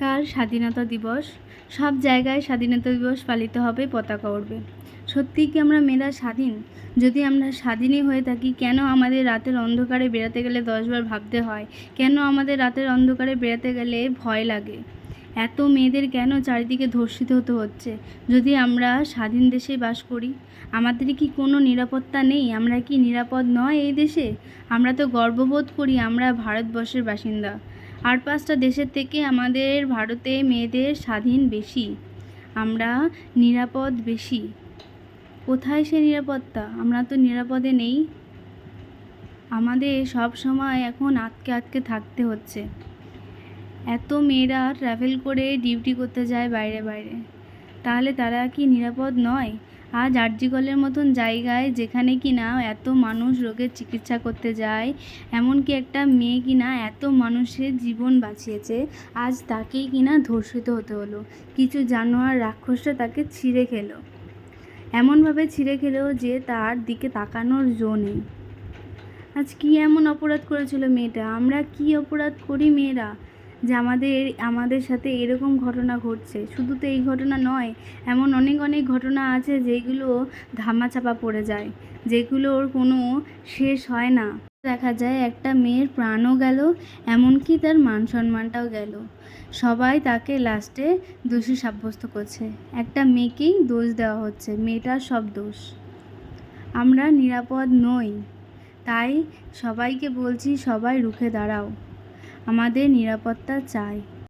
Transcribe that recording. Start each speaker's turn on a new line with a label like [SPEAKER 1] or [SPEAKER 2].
[SPEAKER 1] কাল স্বাধীনতা দিবস। সব জায়গায় স্বাধীনতা দিবস পালিত হবে, পতাকা উড়বে। সত্যিই কি আমরা মেয়েরা স্বাধীন? যদি আমরা স্বাধীনই হয়ে থাকি, কেন আমাদের রাতের অন্ধকারে বেরাতে গেলে 10বার ভাবতে হয়? কেন আমাদের রাতের অন্ধকারে বেরাতে গেলে ভয় লাগে? এত মেয়েদের কেন চারিদিকে ধর্ষিত হতে হচ্ছে? যদি আমরা স্বাধীন দেশে বাস করি, আমাদের কি কোনো নিরাপত্তা নেই? আমরা কি নিরাপদ নয় এই দেশে? আমরা তো গর্ববোধ করি আমরা ভারতবর্ষের বাসিন্দা। আর 5টা দেশের থেকে আমাদের ভারতে মেয়েদের স্বাধীন বেশি, আমরা নিরাপদ বেশি। কোথায় সে নিরাপত্তা? আমরা তো নিরাপদে নেই। আমাদের সব সময় এখন আটকে আটকে থাকতে হচ্ছে। এত মেয়েরা ট্রাভেল করে ডিউটি করতে যায় বাইরে বাইরে, তাহলে তারা কি নিরাপদ নয়? আজ আরজিকরের মতন জায়গায়, যেখানে কিনা এত মানুষ রোগের চিকিৎসা করতে যায়, এমনকি একটা মেয়ে কিনা এত মানুষের জীবন বাঁচিয়েছে, আজ তাকেই কিনা ধর্ষিত হতে হলো। কিছু জানোয়ার রাক্ষসরা তাকে ছিঁড়ে খেলো, এমনভাবে ছিঁড়ে খেলো যে তার দিকে তাকানোর জো নেই। আজ কি এমন অপরাধ করেছিল মেয়েটা? আমরা কি অপরাধ করি মেয়েরা যে আমাদের সাথে এরকম ঘটনা ঘটছে? শুধু তো এই ঘটনা নয়, এমন অনেক অনেক ঘটনা আছে যেগুলো ধামাচাপা পড়ে যায়, যেগুলোর কোনো শেষ হয় না। দেখা যায় একটা মেয়ের প্রাণও গেল, এমনকি তার মান সম্মানটাও গেল। সবাই তাকে লাস্টে দোষী সাব্যস্ত করছে, একটা মেয়েকেই দোষ দেওয়া হচ্ছে, মেয়েটার সব দোষ। আমরা নিরাপদ নই, তাই সবাইকে বলছি, সবাই রুখে দাঁড়াও, আমাদের নিরাপত্তা চাই।